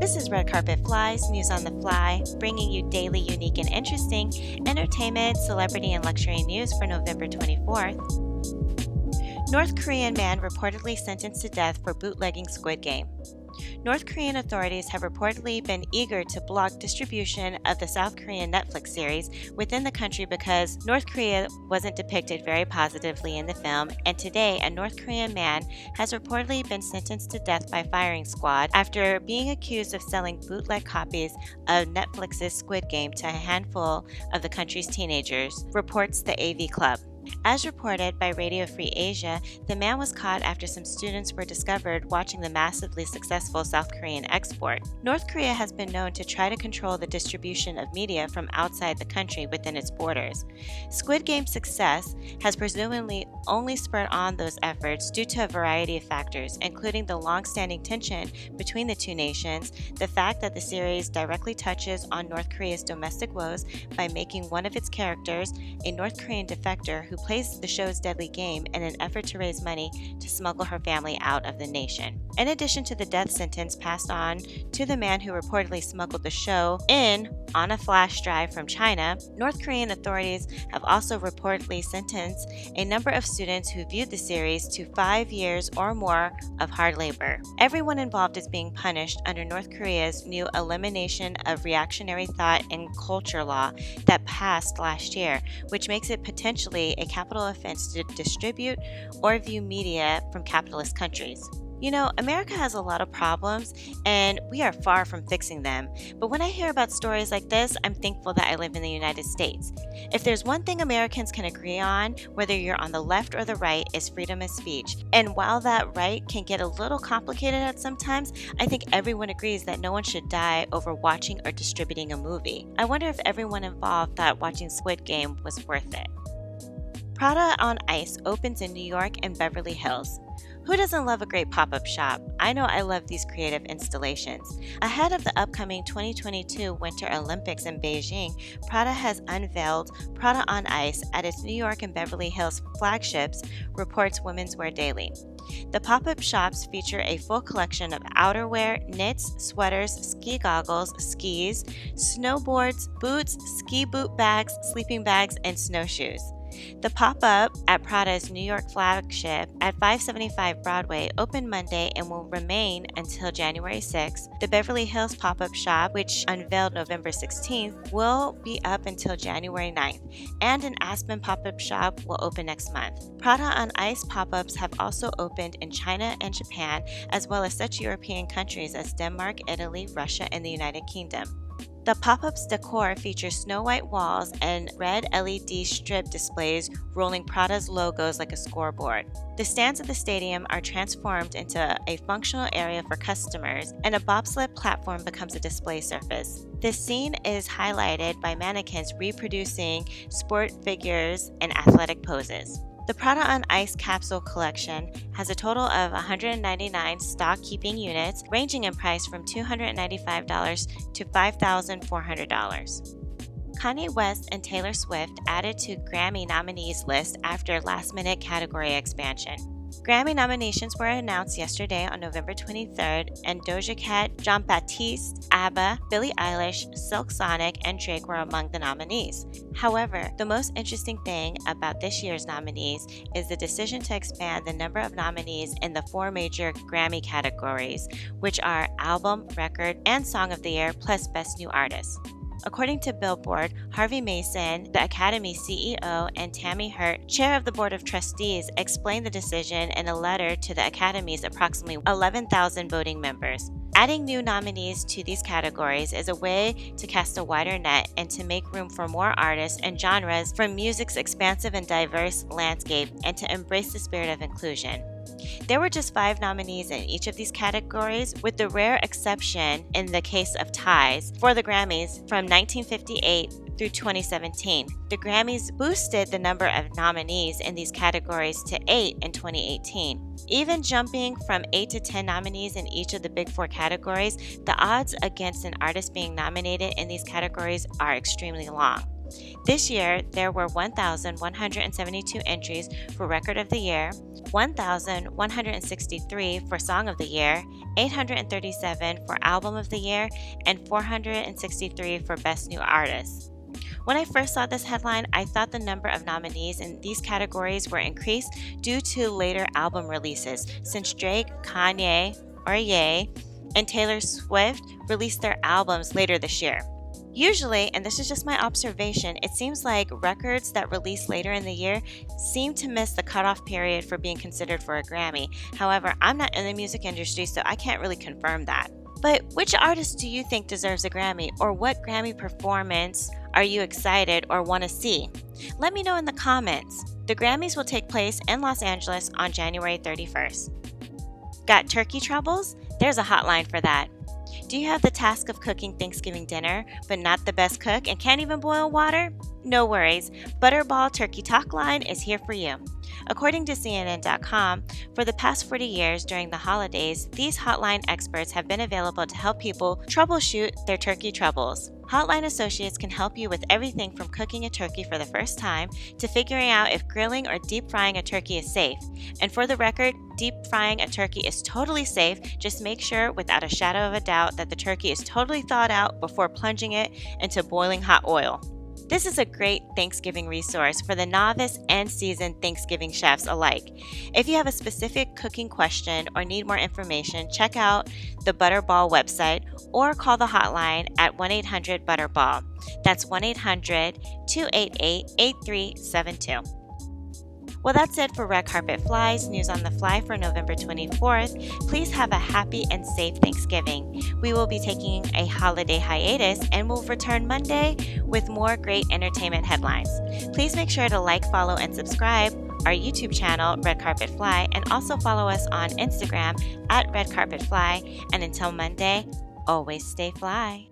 This is Red Carpet Flies, news on the fly, bringing you daily, unique, and interesting entertainment, celebrity, and luxury news for November 24th. North Korean man reportedly sentenced to death for bootlegging Squid Game. North Korean authorities have reportedly been eager to block distribution of the South Korean Netflix series within the country because North Korea wasn't depicted very positively in the film, and today a North Korean man has reportedly been sentenced to death by firing squad after being accused of selling bootleg copies of Netflix's Squid Game to a handful of the country's teenagers, reports the AV Club. As reported by Radio Free Asia, the man was caught after some students were discovered watching the massively successful South Korean export. North Korea has been known to try to control the distribution of media from outside the country within its borders. Squid Game's success has presumably only spurred on those efforts due to a variety of factors, including the long-standing tension between the two nations, the fact that the series directly touches on North Korea's domestic woes by making one of its characters a North Korean defector who plays the show's deadly game in an effort to raise money to smuggle her family out of the nation. In addition to the death sentence passed on to the man who reportedly smuggled the show on a flash drive from China, North Korean authorities have also reportedly sentenced a number of students who viewed the series to 5 years or more of hard labor. Everyone involved is being punished under North Korea's new Elimination of Reactionary Thought and Culture law that passed last year, which makes it potentially a capital offense to distribute or view media from capitalist countries. You know, America has a lot of problems, and we are far from fixing them. But when I hear about stories like this, I'm thankful that I live in the United States. If there's one thing Americans can agree on, whether you're on the left or the right, is freedom of speech. And while that right can get a little complicated at sometimes, I think everyone agrees that no one should die over watching or distributing a movie. I wonder if everyone involved thought watching Squid Game was worth it. Prada on Ice opens in New York and Beverly Hills. Who doesn't love a great pop-up shop? I know I love these creative installations. Ahead of the upcoming 2022 Winter Olympics in Beijing, Prada has unveiled Prada on Ice at its New York and Beverly Hills flagships, reports Women's Wear Daily. The pop-up shops feature a full collection of outerwear, knits, sweaters, ski goggles, skis, snowboards, boots, ski boot bags, sleeping bags, and snowshoes. The pop-up at Prada's New York flagship at 575 Broadway opened Monday and will remain until January 6th. The Beverly Hills pop-up shop, which unveiled November 16th, will be up until January 9th, and an Aspen pop-up shop will open next month. Prada on Ice pop-ups have also opened in China and Japan, as well as such European countries as Denmark, Italy, Russia, and the United Kingdom. The pop-up's decor features snow white walls and red LED strip displays rolling Prada's logos like a scoreboard. The stands of the stadium are transformed into a functional area for customers, and a bobsled platform becomes a display surface. This scene is highlighted by mannequins reproducing sport figures and athletic poses. The Prada on Ice capsule collection has a total of 199 stock-keeping units, ranging in price from $295 to $5,400. Kanye West and Taylor Swift added to Grammy nominees list after last-minute category expansion. Grammy nominations were announced yesterday on November 23rd, and Doja Cat, Jean-Baptiste, ABBA, Billie Eilish, Silk Sonic, and Drake were among the nominees. However, the most interesting thing about this year's nominees is the decision to expand the number of nominees in the 4 major Grammy categories, which are Album, Record, and Song of the Year, plus Best New Artist. According to Billboard, Harvey Mason, the Academy CEO, and Tammy Hurt, chair of the Board of Trustees, explained the decision in a letter to the Academy's approximately 11,000 voting members. Adding new nominees to these categories is a way to cast a wider net and to make room for more artists and genres from music's expansive and diverse landscape, and to embrace the spirit of inclusion. There were just 5 nominees in each of these categories, with the rare exception in the case of ties for the Grammys from 1958 through 2017. The Grammys boosted the number of nominees in these categories to 8 in 2018. Even jumping from 8 to 10 nominees in each of the big 4 categories, the odds against an artist being nominated in these categories are extremely long. This year, there were 1,172 entries for Record of the Year, 1,163 for Song of the Year, 837 for Album of the Year, and 463 for Best New Artist. When I first saw this headline, I thought the number of nominees in these categories were increased due to later album releases, since Drake, Kanye, or Ye, and Taylor Swift released their albums later this year. Usually, and this is just my observation, it seems like records that release later in the year seem to miss the cutoff period for being considered for a Grammy. However, I'm not in the music industry, so I can't really confirm that. But which artist do you think deserves a Grammy, or what Grammy performance are you excited or want to see? Let me know in the comments. The Grammys will take place in Los Angeles on January 31st. Got turkey troubles? There's a hotline for that. Do you have the task of cooking Thanksgiving dinner, but not the best cook and can't even boil water? No worries, Butterball Turkey Talk Line is here for you. According to CNN.com, for the past 40 years during the holidays, these hotline experts have been available to help people troubleshoot their turkey troubles. Hotline associates can help you with everything from cooking a turkey for the first time to figuring out if grilling or deep frying a turkey is safe. And for the record, deep frying a turkey is totally safe. Just make sure without a shadow of a doubt that the turkey is totally thawed out before plunging it into boiling hot oil. This is a great Thanksgiving resource for the novice and seasoned Thanksgiving chefs alike. If you have a specific cooking question or need more information, check out the Butterball website or call the hotline at 1-800-BUTTERBALL. That's 1-800-288-8372. Well, that's it for Red Carpet Fly's News on the Fly for November 24th. Please have a happy and safe Thanksgiving. We will be taking a holiday hiatus and will return Monday with more great entertainment headlines. Please make sure to like, follow, and subscribe our YouTube channel, Red Carpet Fly, and also follow us on Instagram at Red Carpet Fly. And until Monday, always stay fly.